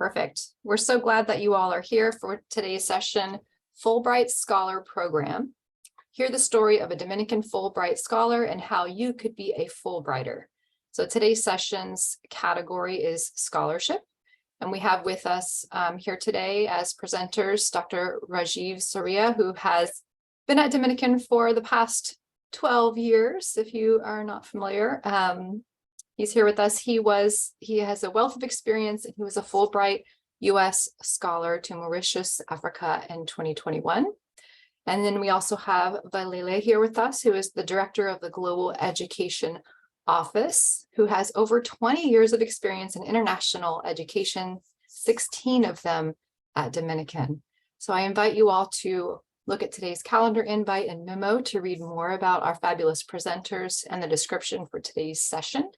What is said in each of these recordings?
Perfect. We're so glad that you all are here for today's session, Fulbright Scholar Program. Hear the story of a Dominican Fulbright scholar and how you could be a Fulbrighter. So today's session's category is scholarship. And we have with us here today as presenters, Dr. Rajiv Surya, who has been at Dominican for the past 12 years, if you are not familiar. He's here with us. He has a wealth of experience, and he was a Fulbright U.S. scholar to Mauritius, Africa in 2021. And then we also have Valele here with us, who is the director of the Global Education Office, who has over 20 years of experience in international education, 16 of them at Dominican. So I invite you all to look at today's calendar invite and memo to read more about our fabulous presenters and the description for today's session.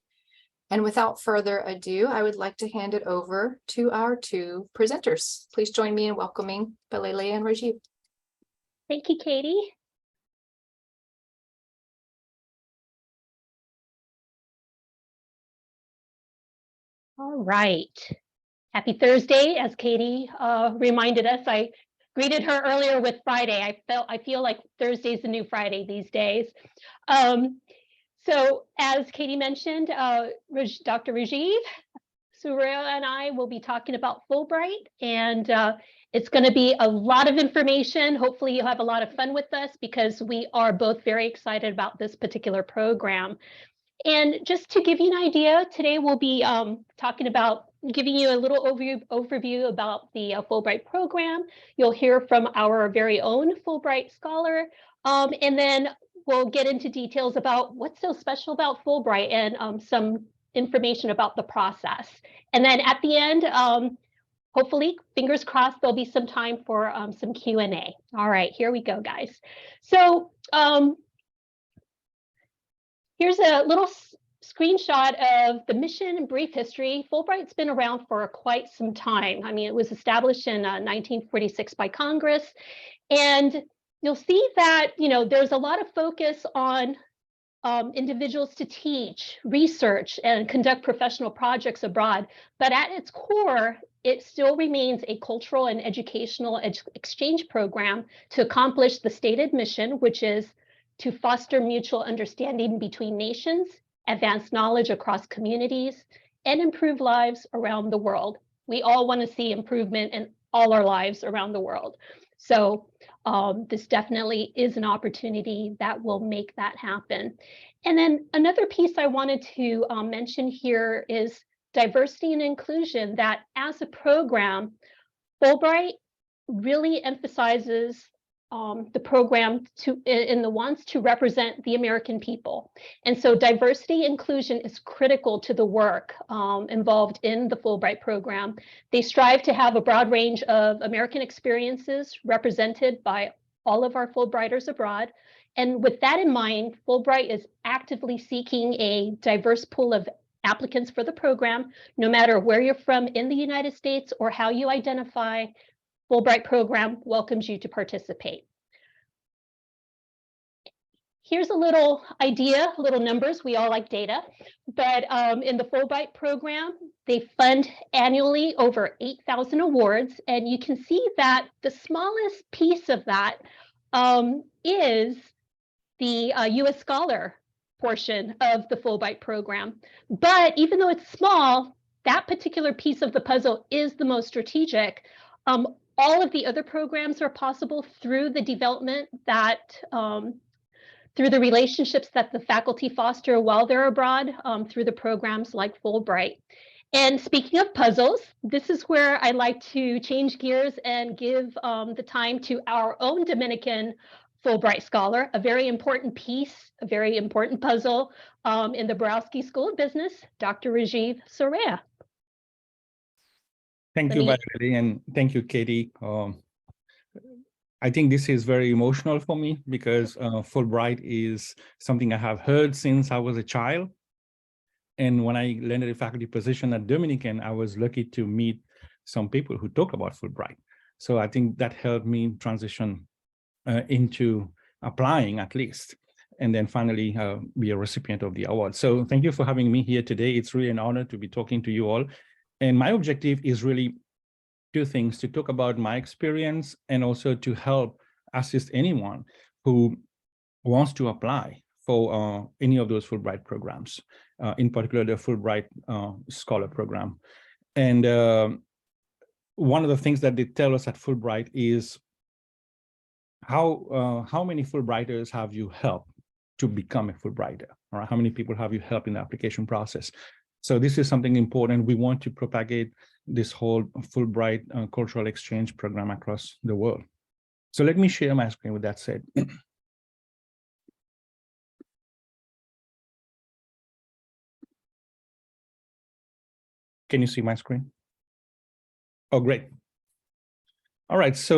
And without further ado, I would like to hand it over to our two presenters. Please join me in welcoming Valele and Rajiv. Thank you, Katie. All right. Happy Thursday, as Katie reminded us. I greeted her earlier with Friday. I feel like Thursday's the new Friday these days. So as Katie mentioned, Dr. Rajiv Surya and I will be talking about Fulbright, and it's going to be a lot of information. Hopefully you'll have a lot of fun with us because we are both very excited about this particular program. And just to give you an idea, today we'll be talking about giving you a little overview about the Fulbright program. You'll hear from our very own Fulbright scholar, and then we'll get into details about what's so special about Fulbright and some information about the process. And then at the end, hopefully, fingers crossed, there'll be some time for some Q&A. All right, here we go, guys. So here's a little screenshot of the mission and brief history. Fulbright's been around for quite some time. I mean, it was established in 1946 by Congress. And you'll see that, there's a lot of focus on individuals to teach, research, and conduct professional projects abroad. But at its core, it still remains a cultural and educational exchange program to accomplish the stated mission, which is to foster mutual understanding between nations, advance knowledge across communities, and improve lives around the world. We all want to see improvement in all our lives around the world. So this definitely is an opportunity that will make that happen. And then another piece I wanted to mention here is diversity and inclusion, that as a program, Fulbright really emphasizes the program wants to represent the American people. And so diversity inclusion is critical to the work involved in the Fulbright program. They strive to have a broad range of American experiences represented by all of our Fulbrighters abroad. And with that in mind, Fulbright is actively seeking a diverse pool of applicants for the program, no matter where you're from in the United States or how you identify. Fulbright program welcomes you to participate. Here's a little idea, little numbers. We all like data, but in the Fulbright program, they fund annually over 8,000 awards. And you can see that the smallest piece of that is the U.S. Scholar portion of the Fulbright program. But even though it's small, that particular piece of the puzzle is the most strategic. All of the other programs are possible through the development that, through the relationships that the faculty foster while they're abroad, through the programs like Fulbright. And speaking of puzzles, this is where I like to change gears and give the time to our own Dominican Fulbright scholar, a very important piece, a very important puzzle in the Borowski School of Business, Dr. Rajiv Surya. Thank you, Valele, and thank you, Katie. I think this is very emotional for me because Fulbright is something I have heard since I was a child. And when I landed a faculty position at Dominican, I was lucky to meet some people who talk about Fulbright. So I think that helped me transition into applying at least, and then finally be a recipient of the award. So thank you for having me here today. It's really an honor to be talking to you all. And my objective is really two things: to talk about my experience and also to help assist anyone who wants to apply for any of those Fulbright programs, in particular the Fulbright Scholar Program. And one of the things that they tell us at Fulbright is how many Fulbrighters have you helped to become a Fulbrighter, or how many people have you helped in the application process? So this is something important. We want to propagate this whole Fulbright cultural exchange program across the world. So let me share my screen with that said. Can you see my screen? Oh, great. All right, so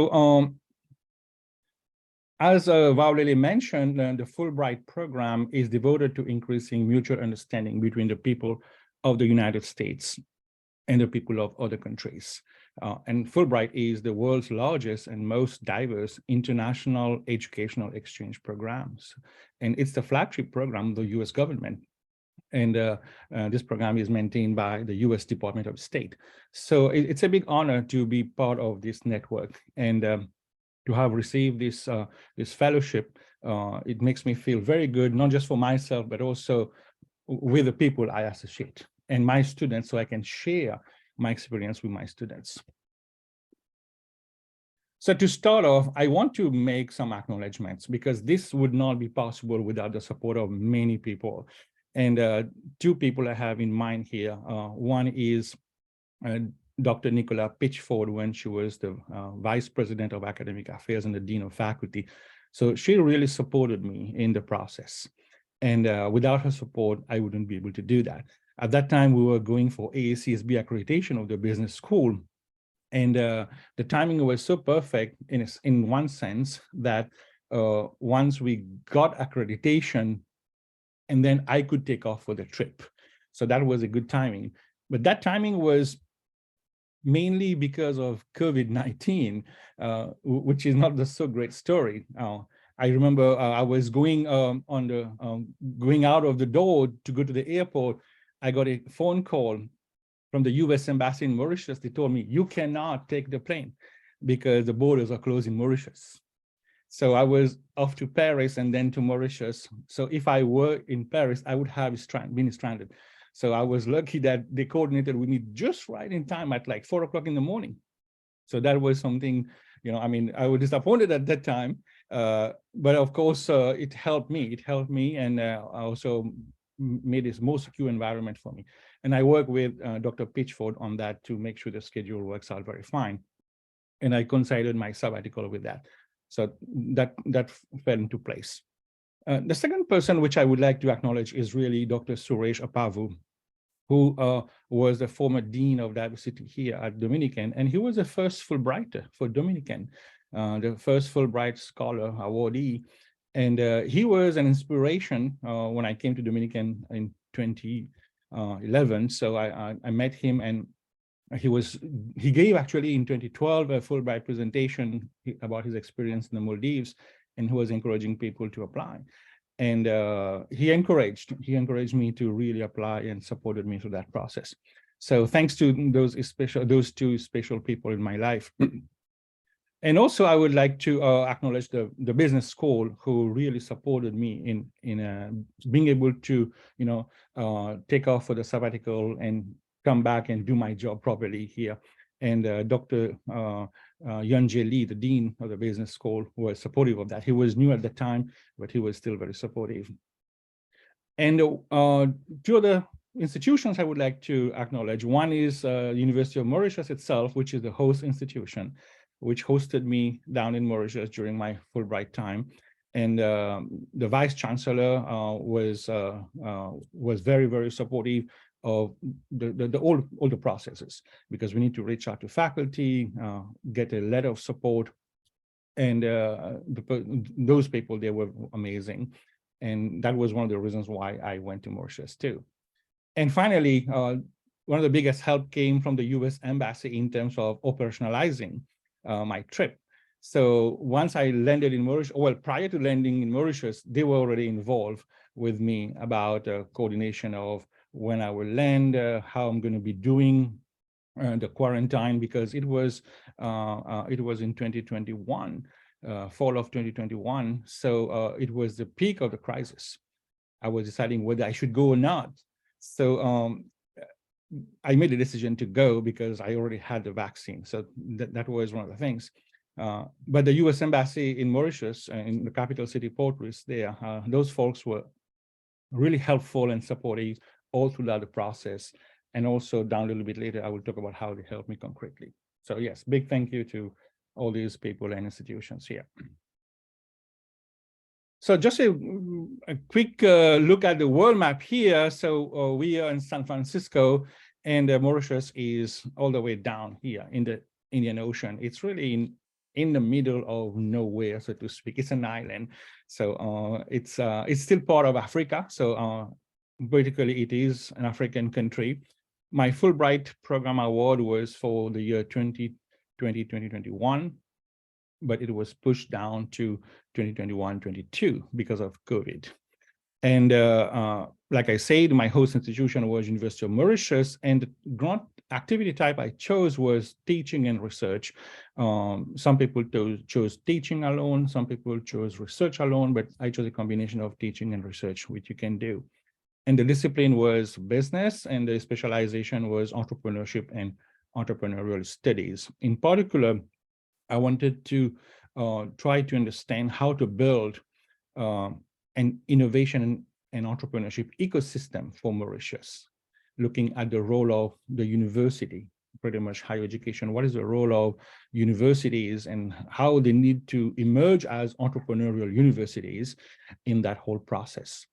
as Vauleli mentioned, the Fulbright program is devoted to increasing mutual understanding between the people of the United States and the people of other countries. And Fulbright is the world's largest and most diverse international educational exchange programs. And it's the flagship program of the US government. And this program is maintained by the US Department of State. So it's a big honor to be part of this network. And to have received this, this fellowship, it makes me feel very good, not just for myself, but also with the people I associate and my students, so I can share my experience with my students. So to start off, I want to make some acknowledgements, because this would not be possible without the support of many people. And two people I have in mind here. One is Dr. Nicola Pitchford, when she was the Vice President of Academic Affairs and the Dean of Faculty. So she really supported me in the process. And without her support, I wouldn't be able to do that. At that time, we were going for AACSB accreditation of the business school. And the timing was so perfect in one sense that once we got accreditation, and then I could take off for the trip. So that was a good timing. But that timing was mainly because of COVID-19, which is not the so great story. I remember I was going going out of the door to go to the airport. I got a phone call from the US Embassy in Mauritius. They told me, you cannot take the plane because the borders are closed in Mauritius. So I was off to Paris and then to Mauritius. So if I were in Paris, I would have been stranded. So I was lucky that they coordinated with me just right in time at like 4 o'clock in the morning. So that was something, you know, I mean, I was disappointed at that time, but of course it helped me. It helped me, and also made this more secure environment for me. And I work with Dr. Pitchford on that to make sure the schedule works out very fine. And I coincided my sabbatical with that. So that fell into place. The second person which I would like to acknowledge is really Dr. Suresh Apavu, who was the former Dean of Diversity here at Dominican. And he was the first Fulbrighter for Dominican, the first Fulbright Scholar awardee. And he was an inspiration when I came to Dominican in 2011. So I met him, and he gave actually in 2012 a Fulbright presentation about his experience in the Maldives, and he was encouraging people to apply. And he encouraged me to really apply and supported me through that process. So thanks to those two special people in my life. And also I would like to acknowledge the business school, who really supported me in being able to, you know, take off for the sabbatical and come back and do my job properly here. And Dr. Yunje Lee, the Dean of the Business School, was supportive of that. He was new at the time, but he was still very supportive. And two other institutions I would like to acknowledge. One is University of Mauritius itself, which is the host institution, which hosted me down in Mauritius during my Fulbright time. And the Vice Chancellor was very, very supportive of all the processes, because we need to reach out to faculty, get a letter of support. And those people, they were amazing. And that was one of the reasons why I went to Mauritius too. And finally, one of the biggest help came from the US Embassy in terms of operationalizing my trip. So once I landed in Mauritius, well, prior to landing in Mauritius, they were already involved with me about coordination of when I will land, how I'm going to be doing the quarantine, because it was in 2021, fall of 2021. So it was the peak of the crisis. I was deciding whether I should go or not. So I made a decision to go because I already had the vaccine. So that was one of the things. But the U.S. Embassy in Mauritius, in the capital city, Port-Louis, there, those folks were really helpful and supportive all throughout the process. And also down a little bit later, I will talk about how they helped me concretely. So yes, big thank you to all these people and institutions here. So just a quick look at the world map here. So we are in San Francisco, and Mauritius is all the way down here in the Indian Ocean. It's really in the middle of nowhere, so to speak. It's an island. So it's still part of Africa. So politically, it is an African country. My Fulbright program award was for the year 2020-2021. But it was pushed down to 2021-22 because of COVID. And like I said, my host institution was University of Mauritius, and the grant activity type I chose was teaching and research. Some people chose teaching alone, some people chose research alone, but I chose a combination of teaching and research, which you can do. And the discipline was business, and the specialization was entrepreneurship and entrepreneurial studies. In particular, I wanted to try to understand how to build an innovation and entrepreneurship ecosystem for Mauritius, looking at the role of the university, pretty much higher education. What is the role of universities and how they need to emerge as entrepreneurial universities in that whole process,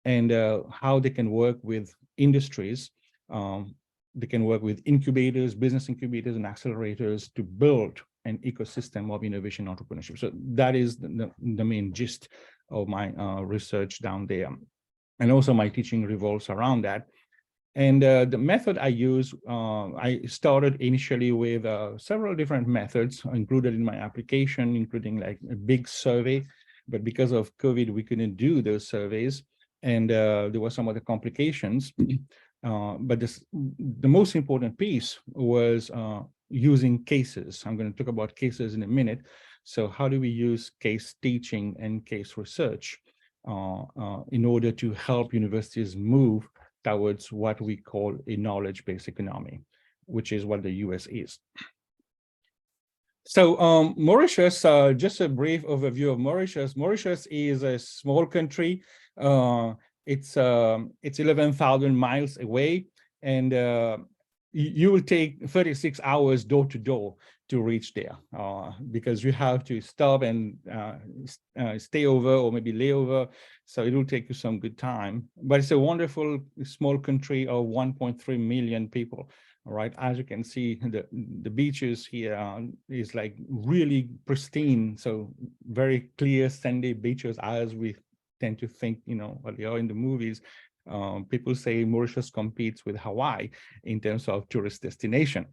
and how they can work with industries. They can work with incubators, business incubators and accelerators to build an ecosystem of innovation entrepreneurship. So that is the main gist of my research down there. And also my teaching revolves around that. And the method I use, I started initially with several different methods included in my application, including like a big survey. But because of COVID, we couldn't do those surveys. And there were some other complications. But the most important piece was using cases. I'm going to talk about cases in a minute. So how do we use case teaching and case research in order to help universities move towards what we call a knowledge-based economy, which is what the US is. So Mauritius, just a brief overview of Mauritius. Mauritius is a small country. It's 11,000 miles away, and you will take 36 hours door to door to reach there because you have to stop and stay over or maybe lay over. So it will take you some good time. But it's a wonderful small country of 1.3 million people. All right, as you can see, the beaches here is like really pristine. So very clear sandy beaches, as we tend to think, you know, what they are in the movies. People say Mauritius competes with Hawaii in terms of tourist destination.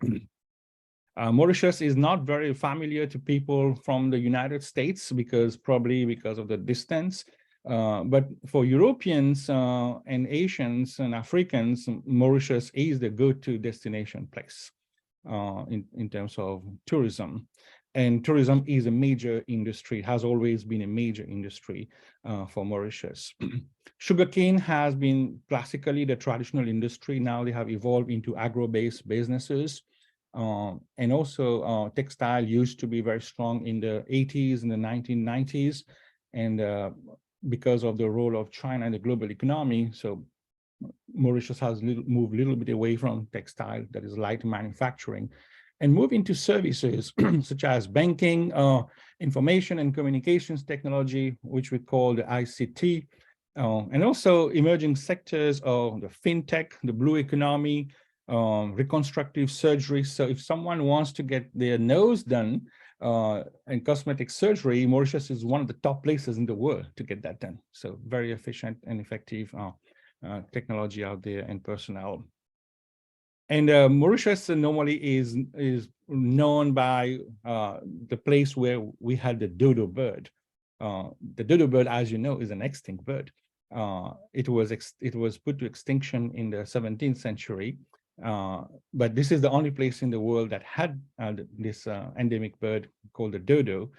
Mauritius is not very familiar to people from the United States probably because of the distance. But for Europeans and Asians and Africans, Mauritius is the go-to destination place in terms of tourism. And tourism is a major industry, has always been a major industry for Mauritius. Sugarcane has been classically the traditional industry. Now they have evolved into agro-based businesses. And also textile used to be very strong in the 80s and the 1990s. And because of the role of China in the global economy, so Mauritius has moved a little bit away from textile, that is light manufacturing, and move into services such as banking, information and communications technology, which we call the ICT, and also emerging sectors of the fintech, the blue economy, reconstructive surgery. So if someone wants to get their nose done and cosmetic surgery, Mauritius is one of the top places in the world to get that done. So very efficient and effective technology out there and personnel. And Mauritius normally is known by the place where we had the dodo bird. The dodo bird, as you know, is an extinct bird. It was put to extinction in the 17th century. But this is the only place in the world that had this endemic bird called the dodo.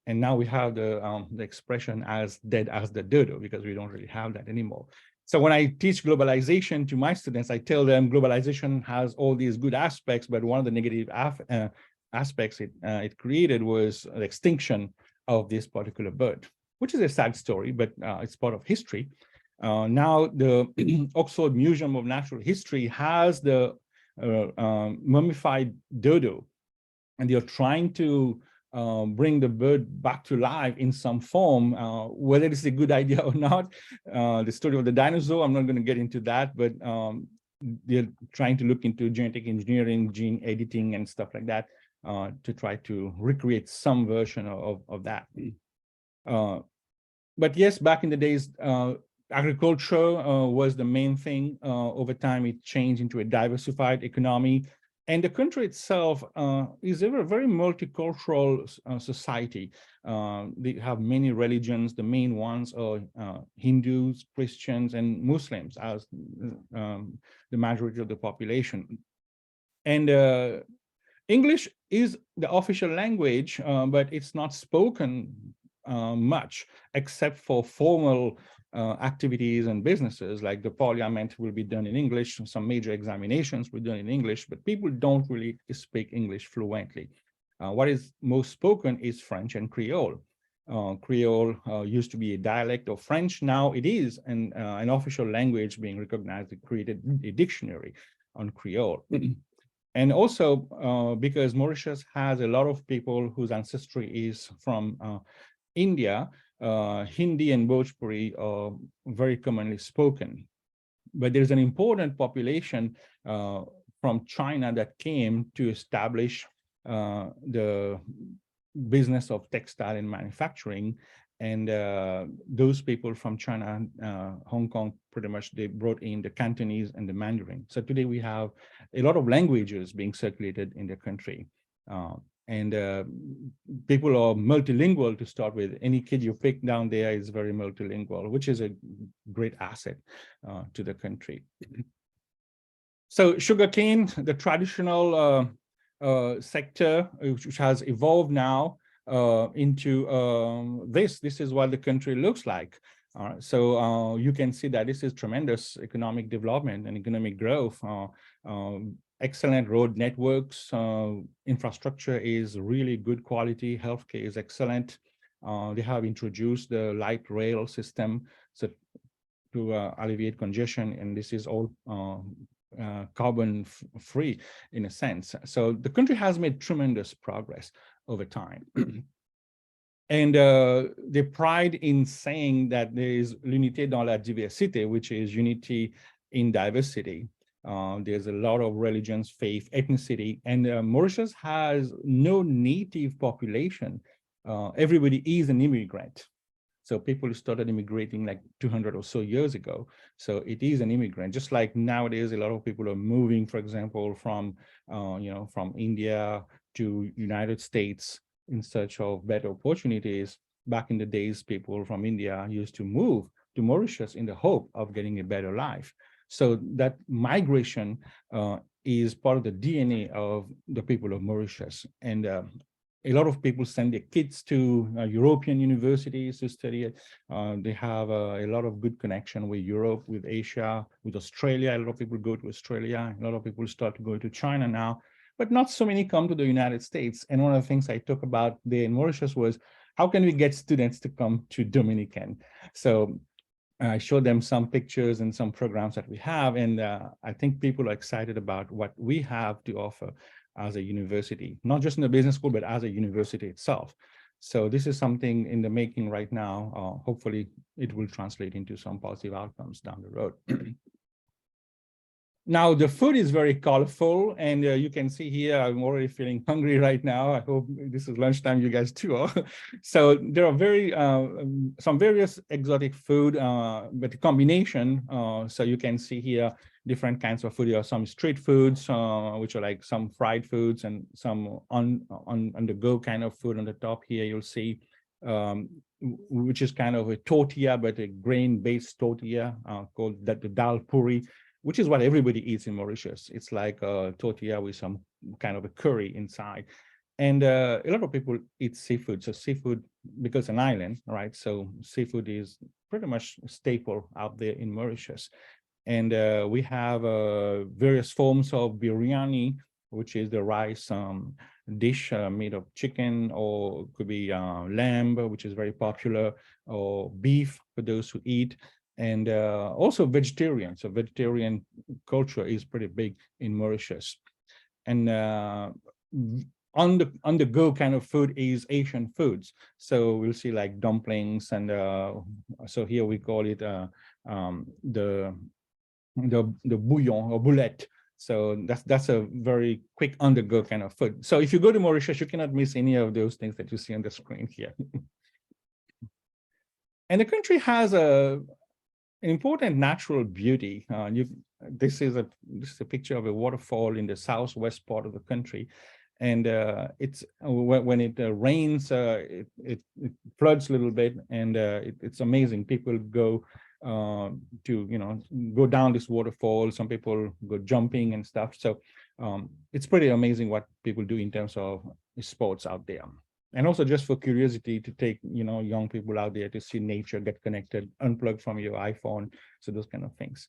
And now we have the expression as dead as the dodo, because we don't really have that anymore. So when I teach globalization to my students, I tell them globalization has all these good aspects, but one of the negative aspects it created was the extinction of this particular bird, which is a sad story, but it's part of history. Now the Oxford Museum of Natural History has the mummified dodo, and they're trying to bring the bird back to life in some form. Whether it's a good idea or not, the story of the dinosaur, I'm not going to get into that, but they're trying to look into genetic engineering, gene editing, and stuff like that to try to recreate some version of that. But yes, back in the days, agriculture was the main thing. Over time, it changed into a diversified economy. And the country itself is a very multicultural society. They have many religions. The main ones are Hindus, Christians, and Muslims as the majority of the population. And English is the official language, but it's not spoken much, except for formal activities and businesses, like the parliament will be done in English, some major examinations will be done in English, but people don't really speak English fluently. What is most spoken is French and Creole. Creole used to be a dialect of French. Now it is an official language being recognized. It created a dictionary on Creole. And also because Mauritius has a lot of people whose ancestry is from India, Hindi and Bhojpuri are very commonly spoken. But there's an important population from China that came to establish the business of textile and manufacturing. And those people from China, Hong Kong, pretty much, they brought in the Cantonese and the Mandarin. So today we have a lot of languages being circulated in the country. And people are multilingual to start with. Any kid you pick down there is very multilingual, which is a great asset to the country. So sugarcane, the traditional sector, which has evolved now into this. This is what the country looks like. So you can see that this is tremendous economic development and economic growth. Excellent road networks, infrastructure is really good quality, healthcare is excellent. They have introduced the light rail system to alleviate congestion, and this is all carbon free in a sense. So the country has made tremendous progress over time. And they pride in saying that there is l'unité dans la diversité, which is unity in diversity. There's a lot of religions, faith, ethnicity, and Mauritius has no native population. Everybody is an immigrant. So people started immigrating like 200 or so years ago. So it is an immigrant. Just like nowadays, a lot of people are moving, for example, from from India to United States in search of better opportunities. Back in the days, people from India used to move to Mauritius in the hope of getting a better life. So that migration is part of the DNA of the people of Mauritius. And a lot of people send their kids to European universities to study it. They have a lot of good connection with Europe, with Asia, with Australia. A lot of people go to Australia. A lot of people start to go to China now, but not so many come to the United States. And one of the things I talked about there in Mauritius was, how can we get students to come to Dominican? So I showed them some pictures and some programs that we have, and I think people are excited about what we have to offer as a university, not just in the business school, but as a university itself. So this is something in the making right now. Hopefully it will translate into some positive outcomes down the road. Now, the food is very colorful, and you can see here, I'm already feeling hungry right now. I hope this is lunchtime, you guys too are. So there are some various exotic food, but the combination, so you can see here, different kinds of food. There are some street foods, which are like some fried foods, and some on the go kind of food. On the top here, you'll see, which is kind of a tortilla, but a grain-based tortilla called the dal puri. which is what everybody eats in Mauritius. It's like a tortilla with some kind of a curry inside. And a lot of people eat seafood. So seafood, because it's an island, right? So seafood is pretty much a staple out there in Mauritius. And we have various forms of biryani, which is the rice dish made of chicken, or could be lamb, which is very popular, or beef for those who eat, and also vegetarian. So vegetarian culture is pretty big in Mauritius. And on the go kind of food is Asian foods. So we'll see like dumplings, and so here we call it the bouillon or boulette. So that's a very quick on the go kind of food. So if you go to Mauritius, you cannot miss any of those things that you see on the screen here. And the country has an important natural beauty. This is a picture of a waterfall in the southwest part of the country. And it's when it rains, it floods a little bit, and it's amazing. People go to go down this waterfall. Some people go jumping and stuff. So it's pretty amazing what people do in terms of sports out there. And also just for curiosity, to take young people out there to see nature, get connected, unplug from your iPhone, so those kind of things.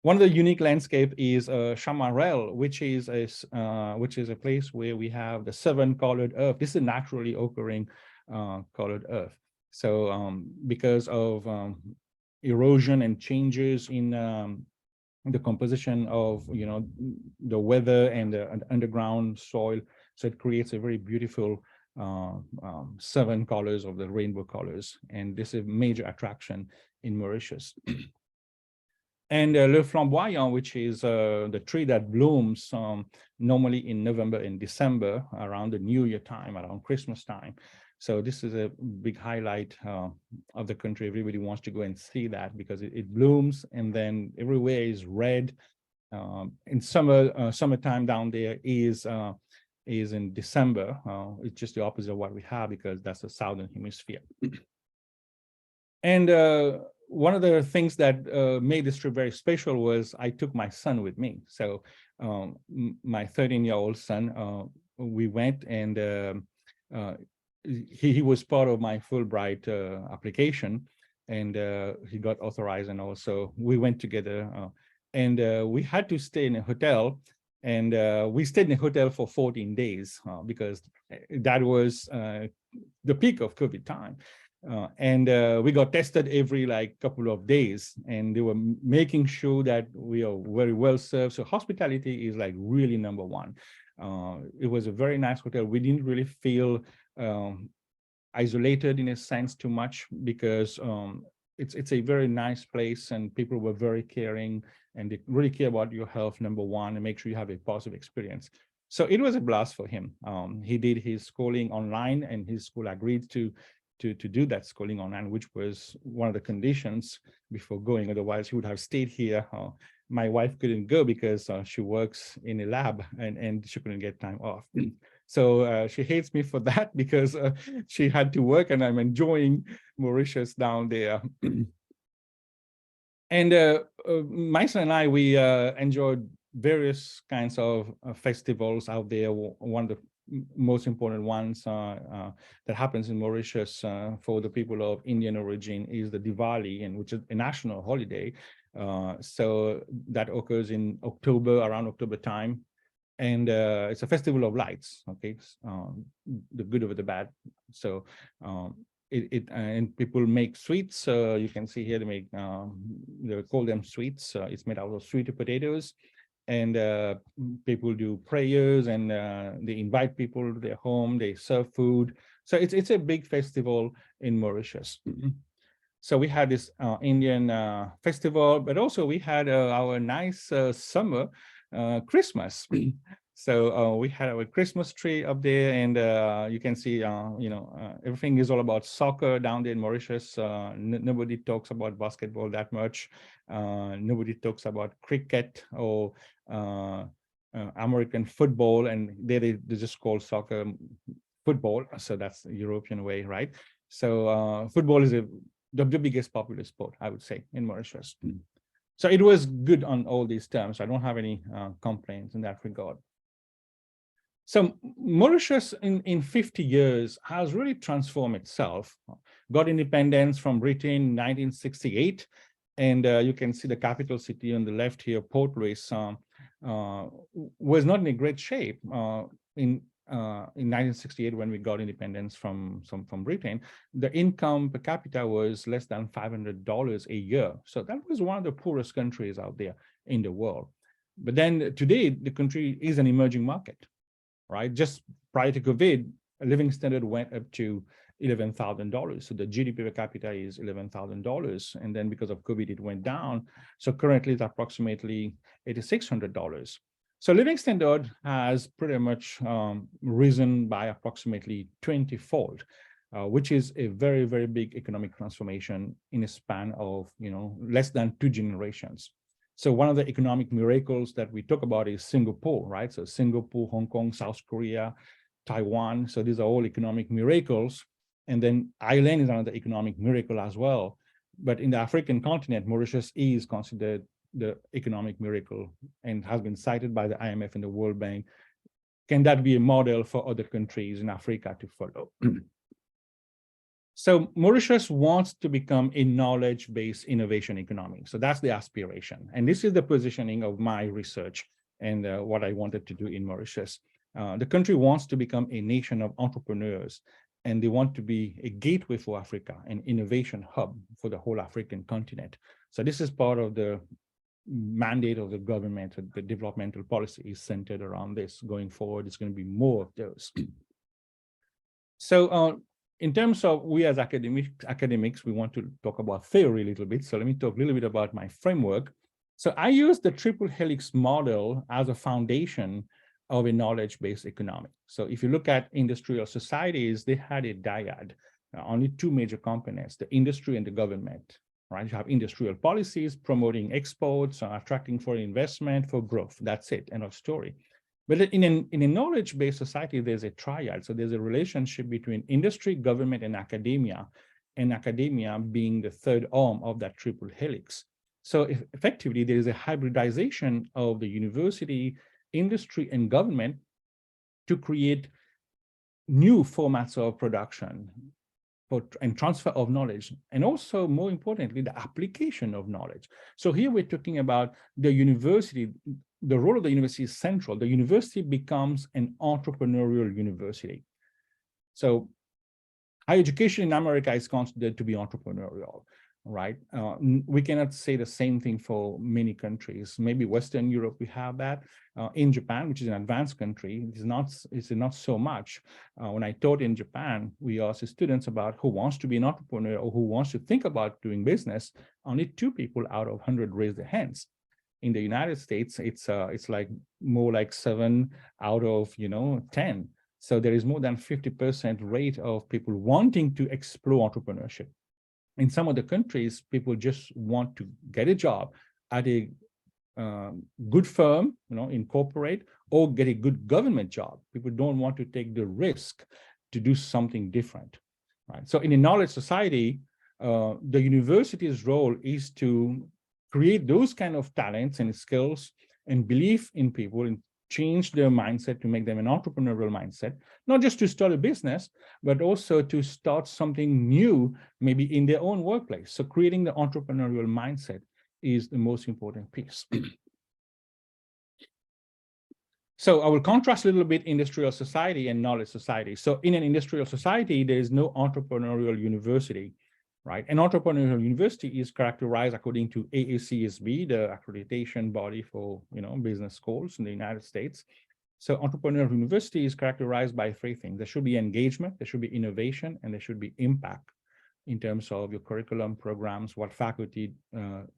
One of the unique landscape is Chamarel, which is a place where we have the 7 colored earth. This is a naturally occurring colored earth. So because of erosion and changes in the composition of the weather and the underground soil, so it creates a very beautiful 7 colors of the rainbow colors, and this is a major attraction in Mauritius. And Le Flamboyant, which is the tree that blooms normally in November and December, around the New Year time, around Christmas time. So this is a big highlight of the country. Everybody wants to go and see that because it blooms, and then everywhere is red. In summertime down there is in December. It's just the opposite of what we have, because that's the southern hemisphere. And one of the things that made this trip very special was I took my son with me. So my 13-year-old son, we went, and he was part of my Fulbright application, and he got authorized, and also we went together, and we had to stay in a hotel, and we stayed in a hotel for 14 days because that was the peak of COVID time. And we got tested every couple of days, and they were making sure that we are very well served. So hospitality is really number one. It was a very nice hotel. We didn't really feel isolated in a sense too much, because it's a very nice place, and people were very caring, and they really care about your health, number one, and make sure you have a positive experience. So it was a blast for him. He did his schooling online, and his school agreed to do that schooling online, which was one of the conditions before going. Otherwise, he would have stayed here. My wife couldn't go because she works in a lab, and she couldn't get time off. So she hates me for that, because she had to work, and I'm enjoying Mauritius down there. And my son and I, we enjoyed various kinds of festivals out there. One of the most important ones that happens in Mauritius for the people of Indian origin is the Diwali, and which is a national holiday. So that occurs in October, around October time. And it's a festival of lights, okay, the good over the bad. So and people make sweets. You can see here they call them sweets. It's made out of sweet potatoes, and people do prayers, and they invite people to their home. They serve food. So it's a big festival in Mauritius. So we had this Indian festival, but also we had our nice summer Christmas. So we had our Christmas tree up there, and you can see, everything is all about soccer down there in Mauritius. Nobody talks about basketball that much. Nobody talks about cricket or American football, and they just call soccer football. So that's the European way, right? So football is the biggest popular sport, I would say, in Mauritius. So it was good on all these terms. I don't have any complaints in that regard. So Mauritius in 50 years has really transformed itself, got independence from Britain in 1968. And you can see the capital city on the left here, Port Louis, was not in a great shape in 1968 when we got independence from Britain. The income per capita was less than $500 a year. So that was one of the poorest countries out there in the world. But then today, the country is an emerging market, right? Just prior to COVID, a living standard went up to $11,000. So the GDP per capita is $11,000. And then because of COVID, it went down. So currently it's approximately $8,600. So living standard has pretty much risen by approximately 20-fold, which is a very, very big economic transformation in a span of, less than 2 generations. So one of the economic miracles that we talk about is Singapore, right? So Singapore, Hong Kong, South Korea, Taiwan. So these are all economic miracles. And then Ireland is another economic miracle as well. But in the African continent, Mauritius is considered the economic miracle and has been cited by the IMF and the World Bank. Can that be a model for other countries in Africa to follow? So Mauritius wants to become a knowledge-based innovation economy. So that's the aspiration. And this is the positioning of my research and what I wanted to do in Mauritius. The country wants to become a nation of entrepreneurs, and they want to be a gateway for Africa, an innovation hub for the whole African continent. So this is part of the mandate of the government. The developmental policy is centered around this. Going forward, it's going to be more of those. So in terms of we as academics, we want to talk about theory a little bit. So let me talk a little bit about my framework. So I use the triple helix model as a foundation of a knowledge-based economy. So if you look at industrial societies, they had a dyad, only 2 major components, the industry and the government, right? You have industrial policies promoting exports, attracting foreign investment for growth. That's it, end of story. But in a knowledge-based society, there's a triad. So there's a relationship between industry, government, and academia being the third arm of that triple helix. So effectively, there is a hybridization of the university, industry, and government to create new formats of production and transfer of knowledge, and also, more importantly, the application of knowledge. So here we're talking about the university. The role of the university is central. The university becomes an entrepreneurial university. So higher education in America is considered to be entrepreneurial, right? We cannot say the same thing for many countries. Maybe Western Europe, we have that. In Japan, which is an advanced country, it's not so much. When I taught in Japan, we asked the students about who wants to be an entrepreneur or who wants to think about doing business. Only 2 people out of 100 raised their hands. In the United States, it's like more like 7 out of 10. So there is more than 50% rate of people wanting to explore entrepreneurship. In some of the countries, people just want to get a job at a good firm, in corporate, or get a good government job. People don't want to take the risk to do something different, right? So in a knowledge society, the university's role is to create those kind of talents and skills and belief in people and change their mindset to make them an entrepreneurial mindset, not just to start a business, but also to start something new, maybe in their own workplace. So creating the entrepreneurial mindset is the most important piece. So I will contrast a little bit industrial society and knowledge society. So in an industrial society, there is no entrepreneurial university, right? An entrepreneurial university is characterized according to AACSB, the accreditation body for business schools in the United States. So entrepreneurial university is characterized by 3 things. There should be engagement, there should be innovation, and there should be impact in terms of your curriculum programs, what faculty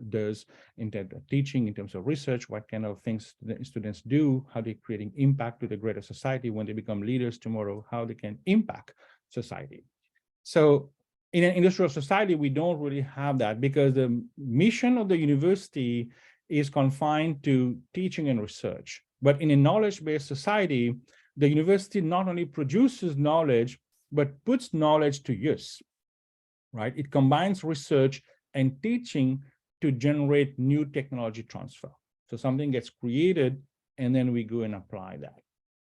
does in terms of teaching, in terms of research, what kind of things the students do, how they're creating impact to the greater society when they become leaders tomorrow, how they can impact society. So in an industrial society, we don't really have that because the mission of the university is confined to teaching and research. But in a knowledge-based society, the university not only produces knowledge, but puts knowledge to use, right? It combines research and teaching to generate new technology transfer. So something gets created, and then we go and apply that,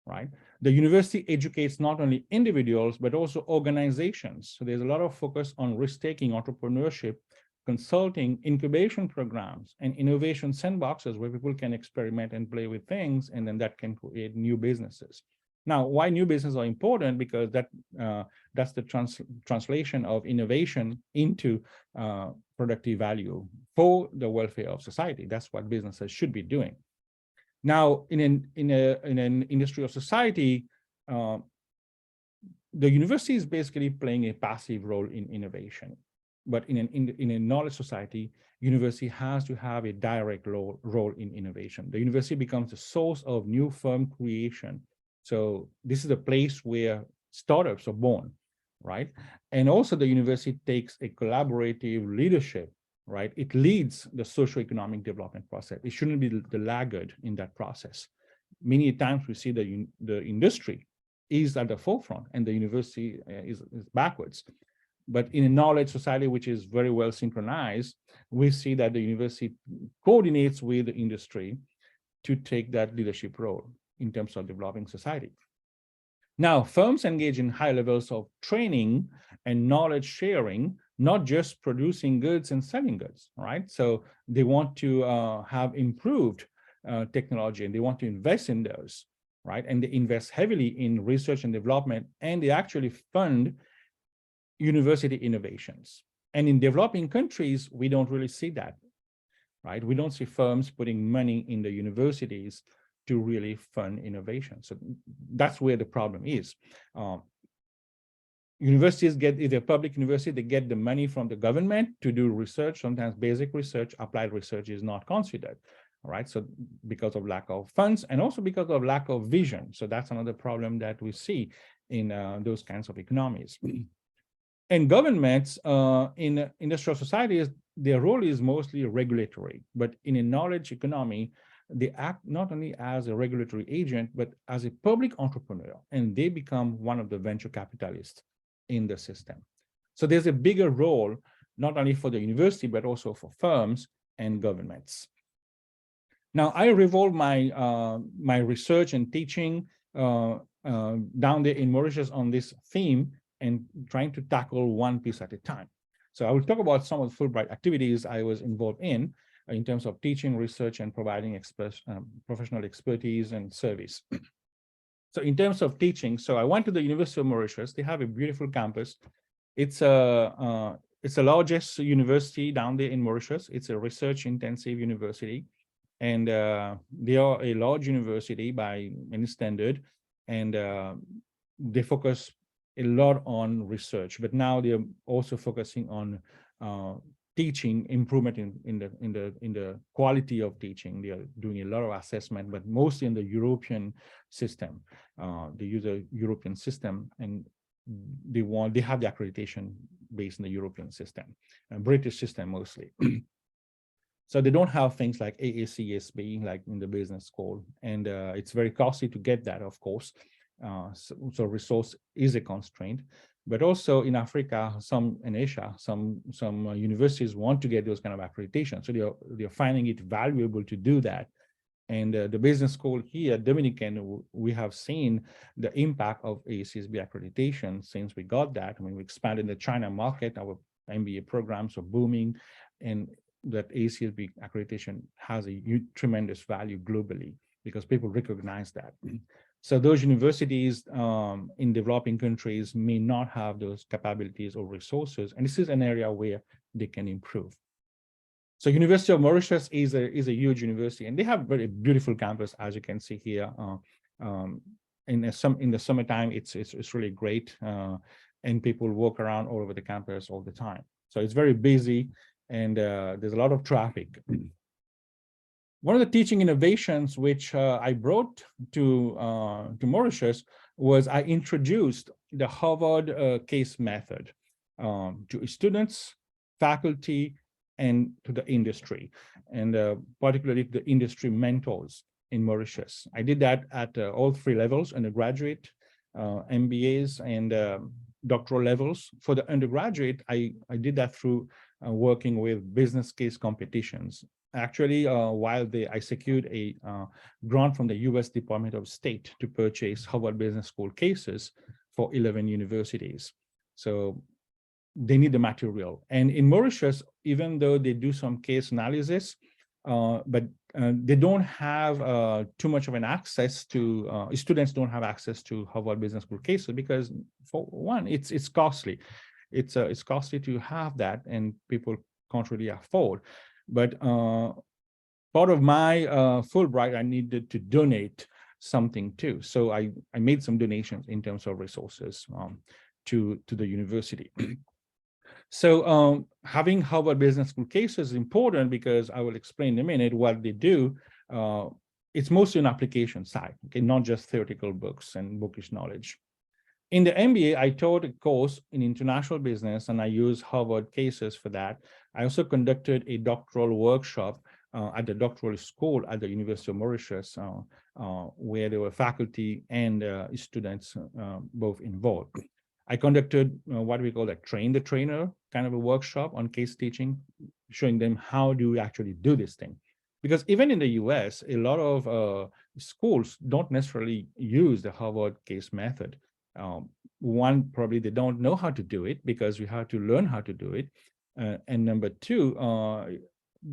right? The university educates not only individuals, but also organizations. So there's a lot of focus on risk-taking, entrepreneurship, consulting, incubation programs, and innovation sandboxes where people can experiment and play with things, and then that can create new businesses. Now, why new businesses are important? Because that's the translation of innovation into productive value for the welfare of society. That's what businesses should be doing. Now, in an industry of society, the university is basically playing a passive role in innovation. But in a knowledge society, university has to have a direct role in innovation. The university becomes a source of new firm creation. So this is a place where startups are born, right? And also the university takes a collaborative leadership, right? It leads the socioeconomic development process. It shouldn't be the laggard in that process. Many times we see the industry is at the forefront and the university is backwards. But in a knowledge society, which is very well synchronized, we see that the university coordinates with the industry to take that leadership role in terms of developing society. Now, firms engage in high levels of training and knowledge sharing, not just producing goods and selling goods, right? So they want to have improved technology, and they want to invest in those, right? And they invest heavily in research and development, and they actually fund university innovations. And in developing countries, we don't really see that, right? We don't see firms putting money in the universities to really fund innovation. So that's where the problem is. Universities get, if they're public university, they get the money from the government to do research. Sometimes basic research, applied research is not considered, all right? So because of lack of funds and also because of lack of vision. So that's another problem that we see in those kinds of economies. And governments in industrial societies, their role is mostly regulatory, but in a knowledge economy, they act not only as a regulatory agent, but as a public entrepreneur, and they become one of the venture capitalists in the system. So there's a bigger role, not only for the university, but also for firms and governments. Now, I revolve my, my research and teaching down there in Mauritius on this theme and trying to tackle one piece at a time. So I will talk about some of the Fulbright activities I was involved in terms of teaching, research, and providing professional expertise and service. So in terms of teaching, so I went to the University of Mauritius. They have a beautiful campus. It's the largest university down there in Mauritius. It's a research-intensive university. And they are a large university by any standard. And they focus a lot on research, but now they're also focusing on teaching improvement in the quality of teaching. They are doing a lot of assessment, but mostly in the European system. They use a European system, and they have the accreditation based in the European system, and British system mostly. So they don't have things like AACSB like in the business school, and it's very costly to get that, of course. So resource is a constraint, but also in Africa, some in Asia, some universities want to get those kind of accreditation. So they're finding it valuable to do that. And the business school here at Dominican, we have seen the impact of AACSB accreditation since we got that. I mean, we expanded the China market, our MBA programs are booming, and that AACSB accreditation has a tremendous value globally because people recognize that. So those universities in developing countries may not have those capabilities or resources, and this is an area where they can improve. So University of Mauritius is a huge university, and they have very beautiful campus, as you can see here. In the summertime, it's really great, and people walk around all over the campus all the time. So it's very busy, and there's a lot of traffic. One of the teaching innovations which I brought to Mauritius was I introduced the Harvard case method to students, faculty, and to the industry, and particularly the industry mentors in Mauritius. I did that at all three levels: undergraduate, MBAs, and doctoral levels. For the undergraduate, I did that through working with business case competitions. Actually, while I secured a grant from the US Department of State to purchase Harvard Business School cases for 11 universities. So they need the material. And in Mauritius, even though they do some case analysis, but they don't have too much of an access to, students don't have access to Harvard Business School cases because, for one, it's costly. It's costly to have that, and people can't really afford. But part of my Fulbright, I needed to donate something too. So I made some donations in terms of resources to the university. So having Harvard Business School cases is important because I will explain in a minute what they do. It's mostly an application side, okay, not just theoretical books and bookish knowledge. In the MBA, I taught a course in international business, and I used Harvard cases for that. I also conducted a doctoral workshop at the doctoral school at the University of Mauritius, where there were faculty and students both involved. I conducted what we call a train the trainer kind of a workshop on case teaching, showing them how do we actually do this thing. Because even in the US, a lot of schools don't necessarily use the Harvard case method. One, probably they don't know how to do it because we have to learn how to do it. And number two,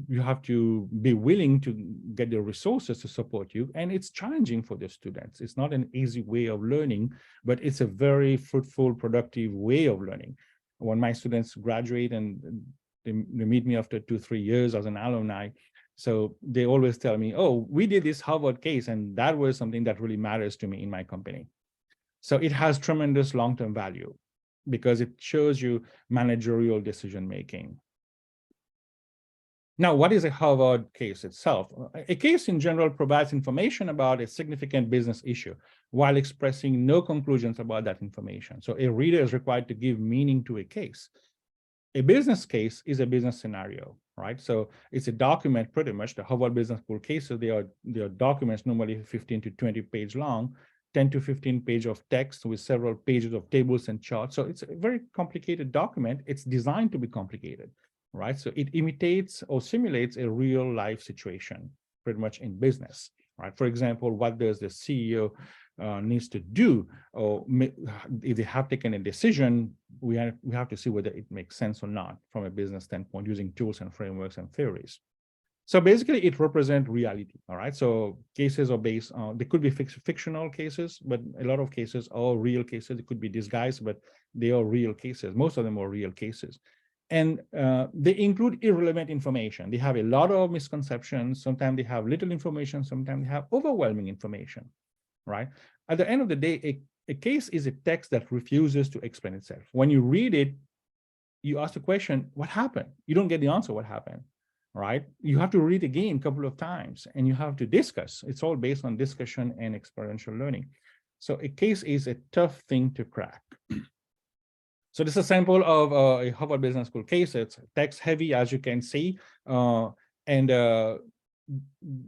you have to be willing to get the resources to support you. And it's challenging for the students. It's not an easy way of learning, but it's a very fruitful, productive way of learning. When my students graduate and they meet me after 2-3 years as an alumni, so they always tell me, oh, we did this Harvard case, and that was something that really matters to me in my company. So it has tremendous long-term value because it shows you managerial decision-making. Now, what is a Harvard case itself? A case in general provides information about a significant business issue while expressing no conclusions about that information. So a reader is required to give meaning to a case. A business case is a business scenario, right? So it's a document, pretty much. The Harvard Business School cases, they are documents normally 15 to 20 page long, 10 to 15 page of text with several pages of tables and charts. So it's a very complicated document. It's designed to be complicated, right? So it imitates or simulates a real life situation, pretty much in business, right? For example, what does the CEO needs to do, or if they have taken a decision, we have to see whether it makes sense or not from a business standpoint using tools and frameworks and theories. So basically, it represents reality, all right? So cases are based on, they could be fictional cases, but a lot of cases are real cases. It could be disguised, but they are real cases. Most of them are real cases. And they include irrelevant information. They have a lot of misconceptions. Sometimes they have little information. Sometimes they have overwhelming information, right? At the end of the day, a case is a text that refuses to explain itself. When you read it, you ask the question, what happened? You don't get the answer, what happened, right? You have to read again a couple of times, and you have to discuss. It's all based on discussion and experiential learning. So a case is a tough thing to crack. So this is a sample of a Harvard Business School case. It's text heavy, as you can see. And the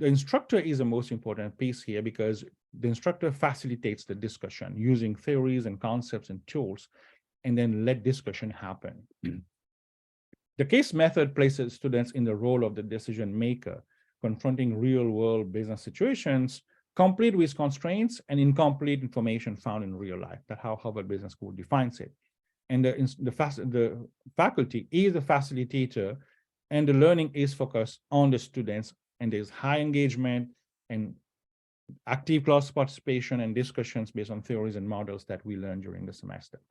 instructor is the most important piece here because the instructor facilitates the discussion using theories and concepts and tools, and then let discussion happen. The case method places students in the role of the decision maker, confronting real world business situations, complete with constraints and incomplete information found in real life. That's how Harvard Business School defines it. And the faculty is the facilitator, and the learning is focused on the students, and there's high engagement and active class participation and discussions based on theories and models that we learned during the semester,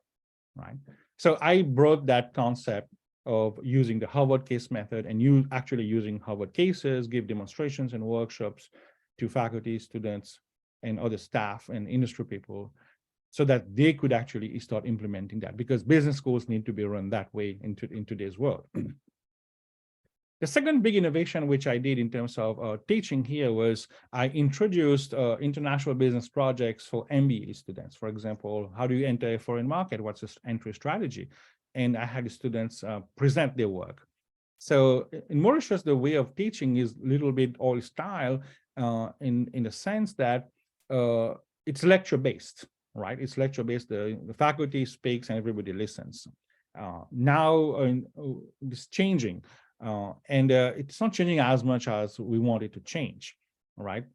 right? So I brought that concept of using the Harvard case method and you actually using Harvard cases, give demonstrations and workshops to faculty, students, and other staff and industry people, so that they could actually start implementing that, because business schools need to be run that way in today's world. The second big innovation which I did in terms of teaching here was I introduced international business projects for MBA students. For example, how do you enter a foreign market? What's the entry strategy? And I had the students present their work. So in Mauritius, the way of teaching is a little bit old style in the sense that it's lecture-based. Right, it's lecture-based. The faculty speaks and everybody listens. Now it's changing, and it's not changing as much as we want it to change, right?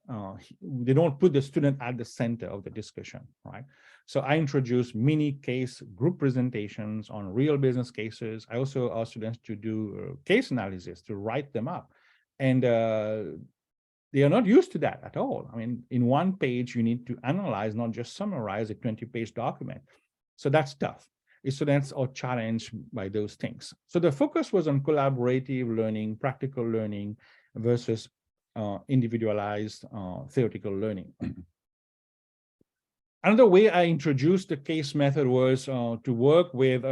They don't put the student at the center of the discussion, right? So I introduce mini case group presentations on real business cases. I also ask students to do case analysis, to write them up. And they are not used to that at all. I mean, in one page, you need to analyze, not just summarize a 20-page document. So that's tough. Students are challenged by those things. So the focus was on collaborative learning, practical learning versus individualized theoretical learning. Another way I introduced the case method was to work with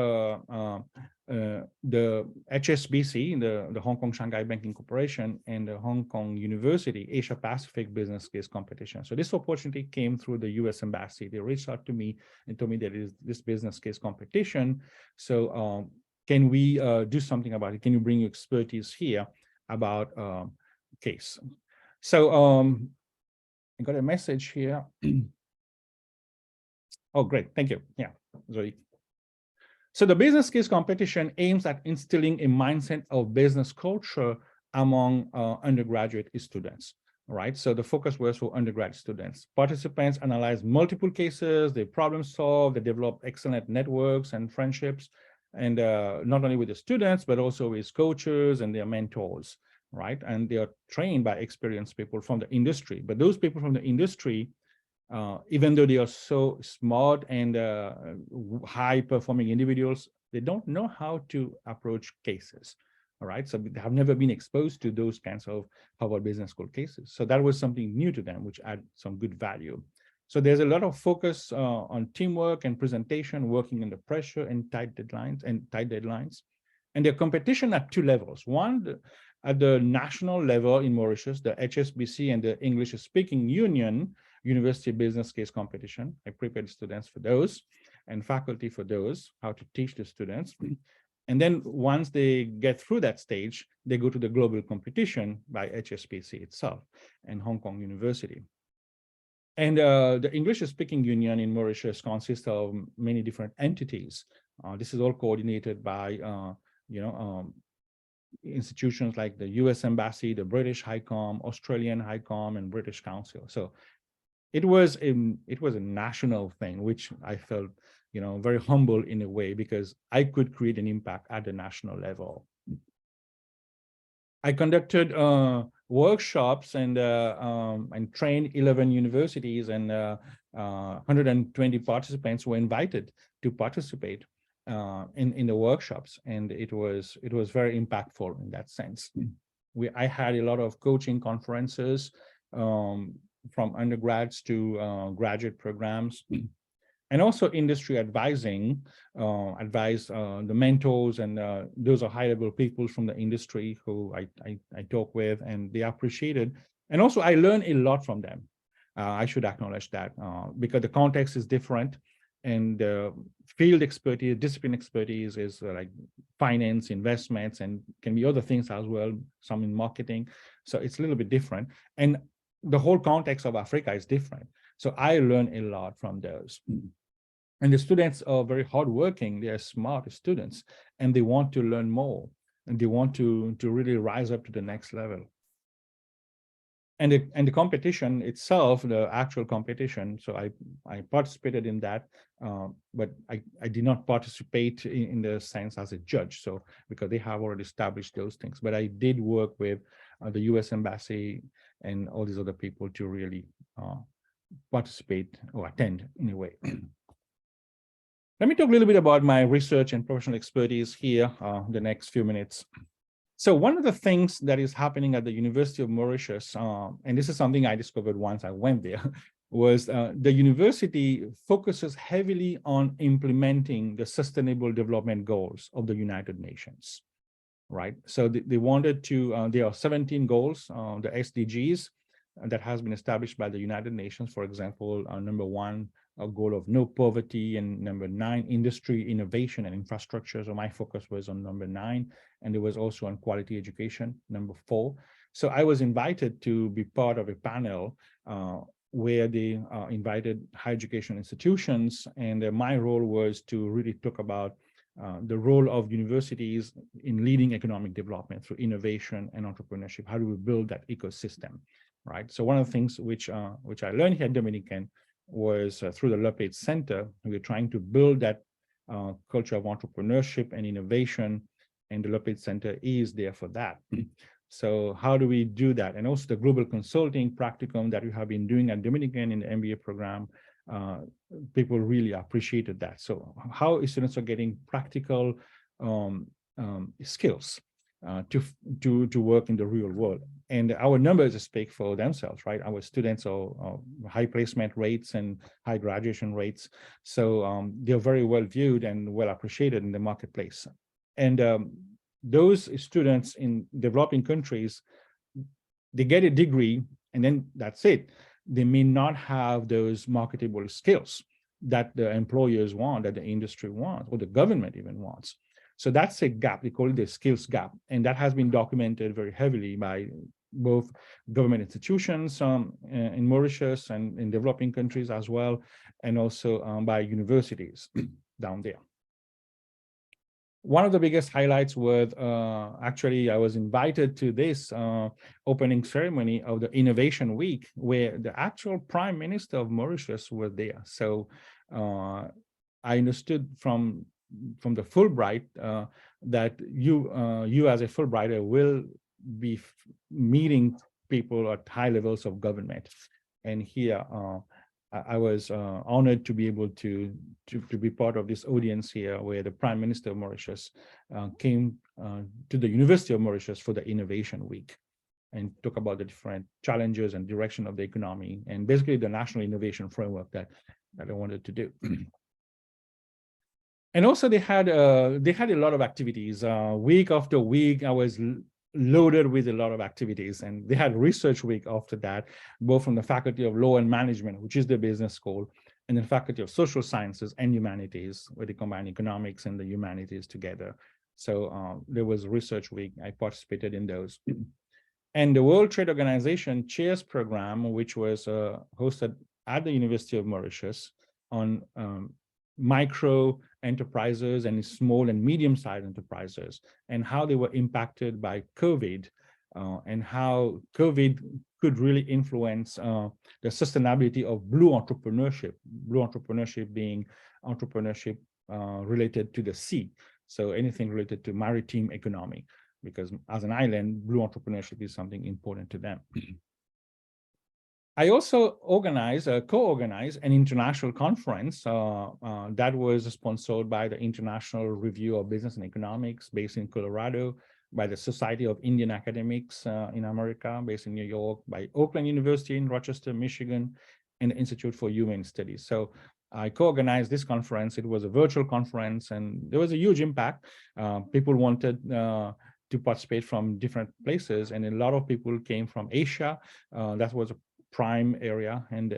the HSBC, the Hong Kong Shanghai Banking Corporation, and the Hong Kong University Asia Pacific Business Case Competition. So this opportunity came through the US Embassy. They reached out to me and told me there is this business case competition. So can we do something about it? Can you bring your expertise here about case? So I got a message here. Oh, great. Thank you. Yeah, sorry. So the business case competition aims at instilling a mindset of business culture among undergraduate students, right? So the focus was for undergraduate students. Participants analyze multiple cases, they problem solve, they develop excellent networks and friendships, and not only with the students, but also with coaches and their mentors, right? And they are trained by experienced people from the industry. But those people from the industry, even though they are so smart and high-performing individuals, they don't know how to approach cases, all right? So they have never been exposed to those kinds of Harvard Business School cases. So that was something new to them, which add some good value. So there's a lot of focus on teamwork and presentation, working under pressure and tight deadlines. And the competition at two levels. One, at the national level in Mauritius, the HSBC and the English-speaking Union University Business Case Competition. I prepared students for those and faculty for those, how to teach the students. And then once they get through that stage, they go to the global competition by HSBC itself and Hong Kong University. And the English-speaking union in Mauritius consists of many different entities. This is all coordinated by, institutions like the US Embassy, the British High Com, Australian High Com, and British Council. So it was a national thing, which I felt, very humble in a way, because I could create an impact at the national level. I conducted workshops and trained 11 universities, and 120 participants were invited to participate in the workshops, and it was very impactful in that sense. I had a lot of coaching conferences from undergrads to graduate programs, and also industry advising, advise the mentors, and those are high-level people from the industry who I talk with, and they appreciate it. And also I learned a lot from them. I should acknowledge that because the context is different, and field expertise, discipline expertise is like finance, investments, and can be other things as well, some in marketing. So it's a little bit different. And the whole context of Africa is different. So I learned a lot from those. And the students are very hardworking. They are smart students, and they want to learn more, and they want to really rise up to the next level. And the competition itself, the actual competition, so I participated in that, but I did not participate in the sense as a judge, so because they have already established those things. But I did work with the US Embassy and all these other people to really participate or attend in a way. Let me talk a little bit about my research and professional expertise here the next few minutes. So one of the things that is happening at the University of Mauritius, and this is something I discovered once I went there, was the university focuses heavily on implementing the Sustainable Development Goals of the United Nations, right? So they wanted to, there are 17 goals, the SDGs, that has been established by the United Nations. For example, number 1, a goal of no poverty, and number 9, industry, innovation, and infrastructure. So my focus was on number 9, and it was also on quality education, number 4. So I was invited to be part of a panel where they invited higher education institutions, and my role was to really talk about the role of universities in leading economic development through innovation and entrepreneurship. How do we build that ecosystem, right? So one of the things which I learned here at Dominican was through the LePage Center. We're trying to build that culture of entrepreneurship and innovation, and the LePage Center is there for that. So how do we do that? And also the global consulting practicum that we have been doing at Dominican in the MBA program, people really appreciated that. So how students are getting practical skills to work in the real world. And our numbers speak for themselves, right? Our students are high placement rates and high graduation rates. So they're very well viewed and well appreciated in the marketplace. And those students in developing countries, they get a degree and then that's it. They may not have those marketable skills that the employers want, that the industry wants, or the government even wants. So that's a gap. We call it the skills gap. And that has been documented very heavily by both government institutions in Mauritius and in developing countries as well, and also by universities down there. One of the biggest highlights was actually I was invited to this opening ceremony of the Innovation Week, where the actual Prime Minister of Mauritius was there. So I understood from the Fulbright that you as a Fulbrighter will be meeting people at high levels of government. And here I was honored to be able to be part of this audience here, where the Prime Minister of Mauritius came to the University of Mauritius for the Innovation Week and talk about the different challenges and direction of the economy, and basically the national innovation framework that I wanted to do. And also they had a lot of activities. Week after week, I was loaded with a lot of activities, and they had research week after that, both from the Faculty of Law and Management, which is the business school, and the Faculty of Social Sciences and Humanities, where they combine economics and the humanities together. So there was research week. I participated in those. And the World Trade Organization Chairs Program, which was hosted at the University of Mauritius on micro enterprises and small and medium-sized enterprises, and how they were impacted by COVID, and how COVID could really influence the sustainability of blue entrepreneurship being entrepreneurship related to the sea. So anything related to maritime economy, because as an island, blue entrepreneurship is something important to them. I also co-organized an international conference that was sponsored by the International Review of Business and Economics, based in Colorado, by the Society of Indian Academics in America, based in New York, by Oakland University in Rochester, Michigan, and the Institute for Human Studies. So I co-organized this conference. It was a virtual conference, and there was a huge impact. People wanted to participate from different places, and a lot of people came from Asia. That was a prime area, and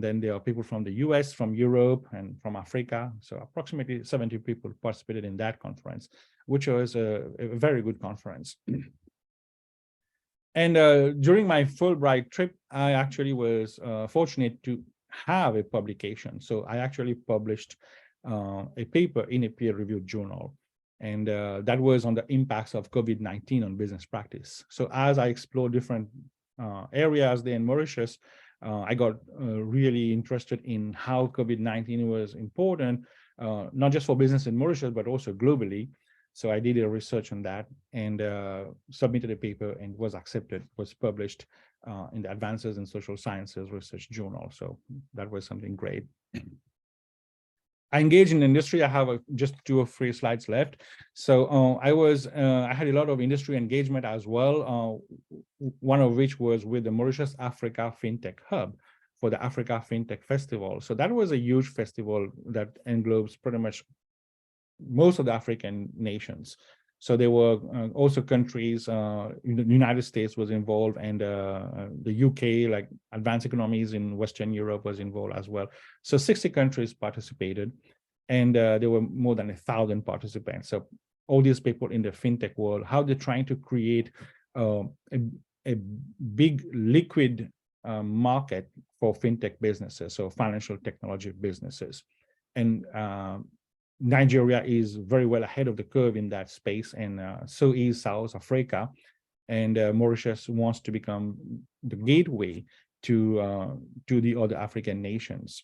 then there are people from the US, from Europe, and from Africa. So approximately 70 people participated in that conference, which was a very good conference. And during my Fulbright trip, I actually was fortunate to have a publication. So I actually published a paper in a peer-reviewed journal, and that was on the impacts of COVID-19 on business practice. So as I explored different areas there in Mauritius, I got really interested in how COVID-19 was important, not just for business in Mauritius, but also globally. So I did a research on that and submitted a paper, and was accepted, was published in the Advances in Social Sciences Research Journal. So that was something great. I engaged in industry. I have just 2 or 3 slides left. So I had a lot of industry engagement as well. One of which was with the Mauritius Africa FinTech Hub for the Africa FinTech Festival. So that was a huge festival that englobes pretty much most of the African nations. So there were also countries, the United States was involved, and the UK, like advanced economies in Western Europe, was involved as well. So 60 countries participated, and there were more than 1,000 participants. So all these people in the fintech world, how they're trying to create a big liquid market for fintech businesses, so financial technology businesses. And Nigeria is very well ahead of the curve in that space, and so is South Africa. And Mauritius wants to become the gateway to the other African nations.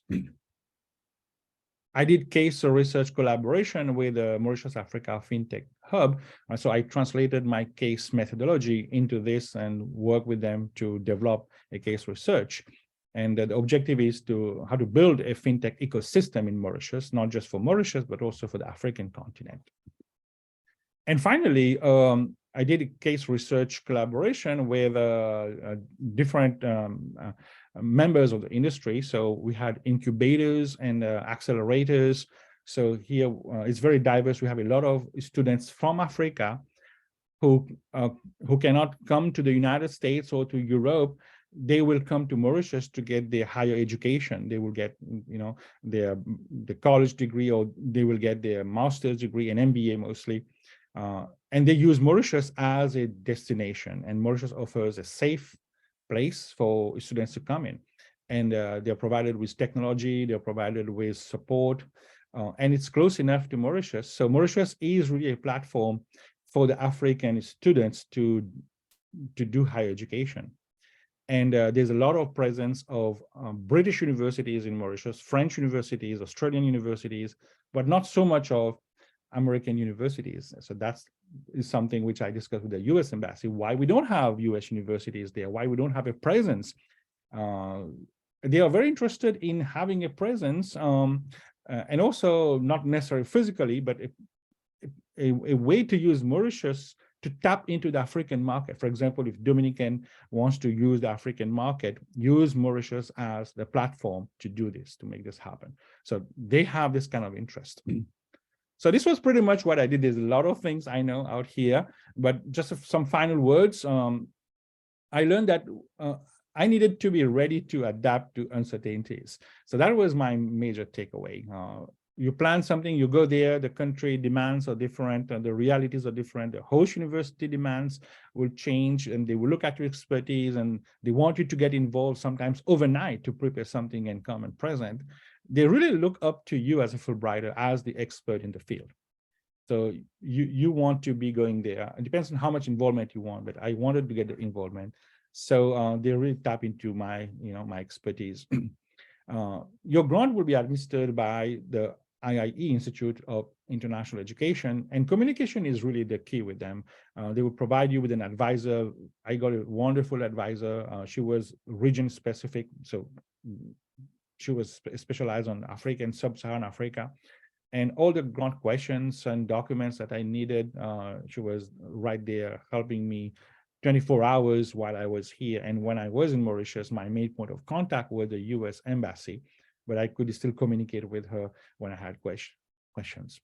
I did case research collaboration with the Mauritius Africa FinTech Hub. So I translated my case methodology into this and worked with them to develop a case research. And the objective is how to build a FinTech ecosystem in Mauritius, not just for Mauritius, but also for the African continent. And finally, I did a case research collaboration with different members of the industry. So we had incubators and accelerators. So here it's very diverse. We have a lot of students from Africa who cannot come to the United States or to Europe. They will come to Mauritius to get their higher education. They will get, the college degree, or they will get their master's degree, an MBA mostly. And they use Mauritius as a destination, and Mauritius offers a safe place for students to come in. And they're provided with technology, they're provided with support, and it's close enough to Mauritius. So Mauritius is really a platform for the African students to do higher education. And there's a lot of presence of British universities in Mauritius, French universities, Australian universities, but not so much of American universities. So is something which I discussed with the US Embassy, why we don't have US universities there, why we don't have a presence. They are very interested in having a presence, and also not necessarily physically, but a way to use Mauritius to tap into the African market. For example, if Dominican wants to use the African market, use Mauritius as the platform to do this, to make this happen. So they have this kind of interest. So this was pretty much what I did. There's a lot of things I know out here, but just some final words. I learned that I needed to be ready to adapt to uncertainties. So that was my major takeaway. You plan something, you go there, the country demands are different, and the realities are different. The host university demands will change, and they will look at your expertise, and they want you to get involved sometimes overnight to prepare something and come and present. They really look up to you as a Fulbrighter, as the expert in the field. So you want to be going there. It depends on how much involvement you want, but I wanted to get the involvement. So they really tap into my expertise. Your grant will be administered by the IIE, Institute of International Education, and communication is really the key with them. They will provide you with an advisor. I got a wonderful advisor. She was region specific, so she was specialized on Africa and Sub-Saharan Africa. And all the grant questions and documents that I needed, she was right there helping me 24 hours while I was here. And when I was in Mauritius, my main point of contact was the US Embassy, but I could still communicate with her when I had questions.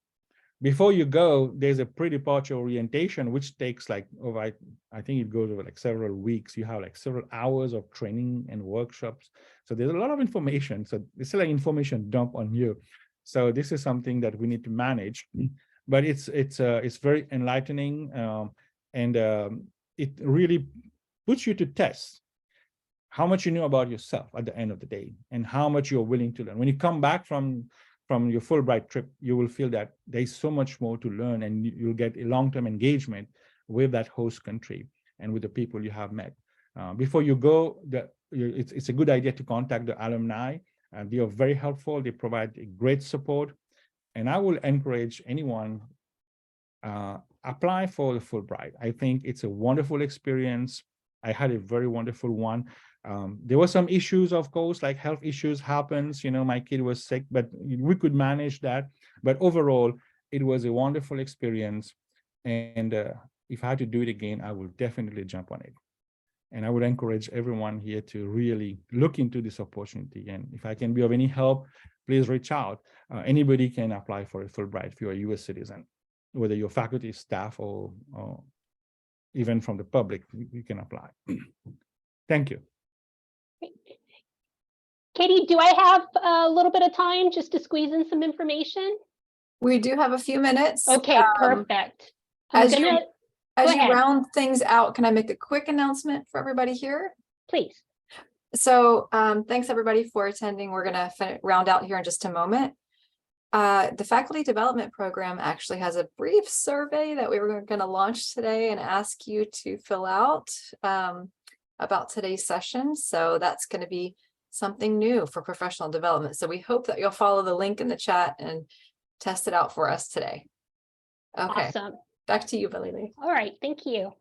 Before you go, there's a pre-departure orientation, which takes like over, I think it goes over like several weeks. You have like several hours of training and workshops. So there's a lot of information. So it's like information dump on you. So this is something that we need to manage, but it's very enlightening, and it really puts you to test how much you know about yourself at the end of the day, and how much you're willing to learn. When you come back from your Fulbright trip, you will feel that there's so much more to learn, and you'll get a long-term engagement with that host country and with the people you have met. Before you go, it's a good idea to contact the alumni. They are very helpful. They provide great support. And I will encourage anyone, apply for the Fulbright. I think it's a wonderful experience. I had a very wonderful one. There were some issues, of course, like health issues happens. My kid was sick, but we could manage that. But overall, it was a wonderful experience. And if I had to do it again, I will definitely jump on it. And I would encourage everyone here to really look into this opportunity. And if I can be of any help, please reach out. Anybody can apply for a Fulbright if you're a US citizen, whether you're faculty, staff, or even from the public, you can apply. Thank you. Katie, do I have a little bit of time just to squeeze in some information? We do have a few minutes. Okay, perfect. As you round things out, can I make a quick announcement for everybody here? Please. So thanks everybody for attending. We're going to round out here in just a moment. The faculty development program actually has a brief survey that we were going to launch today and ask you to fill out about today's session. So that's going to be something new for professional development. So we hope that you'll follow the link in the chat and test it out for us today. Okay, Awesome. back to you, Valili. All right, thank you.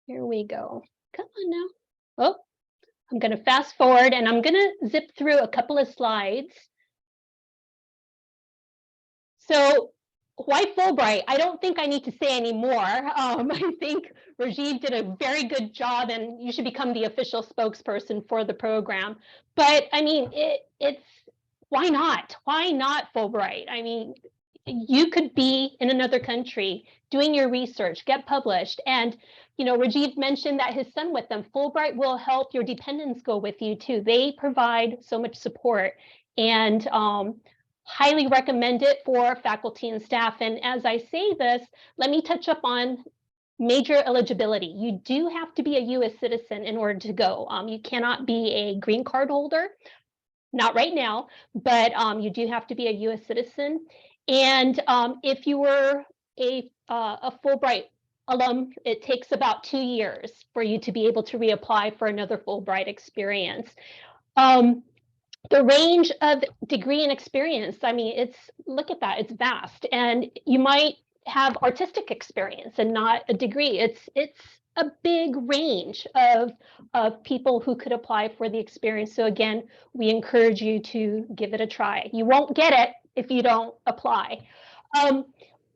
Here we go. Come on now. Oh, I'm going to fast forward and I'm going to zip through a couple of slides. So why Fulbright? I don't think I need to say any more. I think Rajiv did a very good job and you should become the official spokesperson for the program. But I mean, it's why not? Why not Fulbright? I mean, you could be in another country doing your research, get published. And, you know, Rajiv mentioned that his son with them. Fulbright will help your dependents go with you too. They provide so much support and highly recommend it for faculty and staff. And as I say this, let me touch up on major eligibility. You do have to be a US citizen in order to go. You cannot be a green card holder. Not right now, but you do have to be a US citizen. And if you were a Fulbright alum, it takes about 2 years for you to be able to reapply for another Fulbright experience. The range of degree and experience, I mean, look at that, it's vast. And you might have artistic experience and not a degree. It's a big range of people who could apply for the experience. So again, we encourage you to give it a try. You won't get it if you don't apply.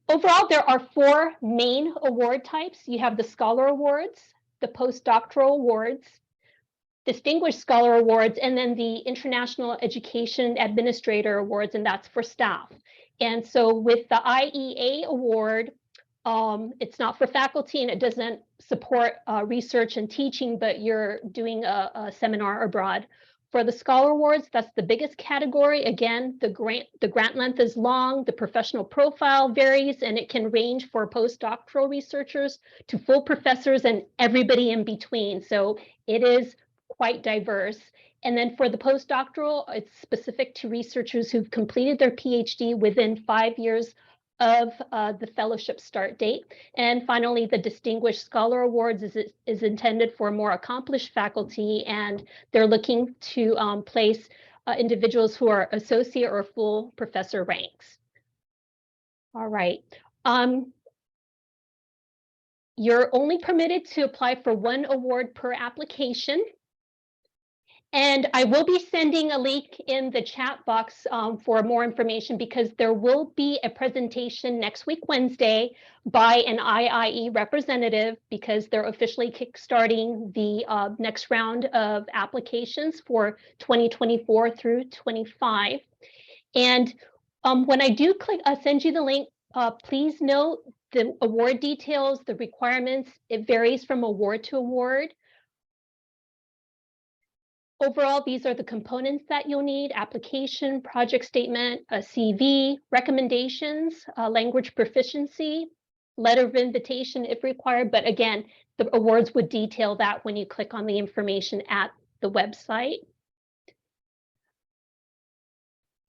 Overall, there are 4 main award types. You have the Scholar Awards, the Postdoctoral Awards, Distinguished Scholar Awards, and then the International Education Administrator Awards, and that's for staff. And so with the IEA award, it's not for faculty and it doesn't support research and teaching, but you're doing a seminar abroad. For the Scholar Awards, that's the biggest category. Again, the grant length is long, the professional profile varies, and it can range for postdoctoral researchers to full professors and everybody in between. So it is quite diverse. And then for the postdoctoral, it's specific to researchers who've completed their PhD within 5 years of the fellowship start date. And finally, the Distinguished Scholar Awards is intended for more accomplished faculty, and they're looking to place individuals who are associate or full professor ranks. All right. You're only permitted to apply for 1 award per application. And I will be sending a link in the chat box for more information, because there will be a presentation next week, Wednesday, by an IIE representative, because they're officially kickstarting the next round of applications for 2024 through 25. And when I do send you the link, please note the award details, the requirements. It varies from award to award. Overall, these are the components that you'll need: application, project statement, a CV, recommendations, language proficiency, letter of invitation if required. But again, the awards would detail that when you click on the information at the website.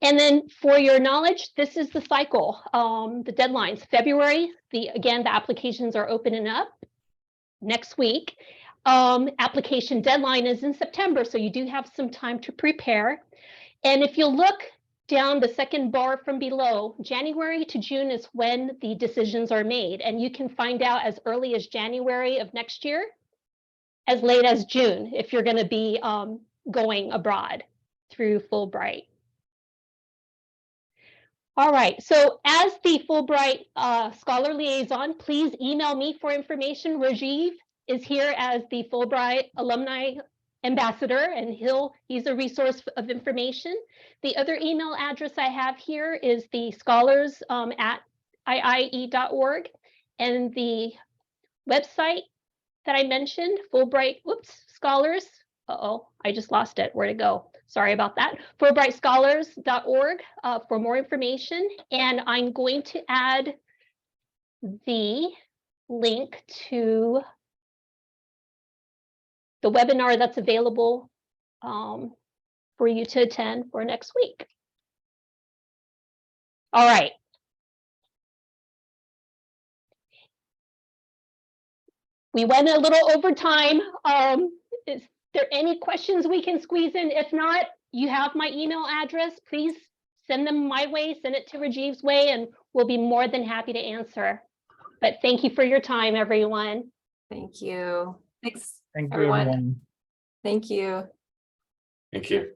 And then for your knowledge, this is the cycle, the deadlines. February, again, the applications are opening up next week. Application deadline is in September, so you do have some time to prepare. And if you look down the second bar from below, January to June is when the decisions are made, and you can find out as early as January of next year, as late as June, if you're going to be going abroad through Fulbright. All right, so as the Fulbright Scholar Liaison, please email me for information. Rajiv is here as the Fulbright Alumni Ambassador, and he's a resource of information. The other email address I have here is the scholars at iie.org, and the website that I mentioned, Fulbright, Scholars. I just lost it. Where'd it go? Sorry about that. FulbrightScholars.org for more information. And I'm going to add the link to the webinar that's available for you to attend for next week. All right. We went a little over time. Is there any questions we can squeeze in? If not, you have my email address. Please send them my way, send it to Rajiv's way, and we'll be more than happy to answer. But thank you for your time, everyone. Thank you. Thanks, Thank you, everyone. everyone. Thank you. Thank you.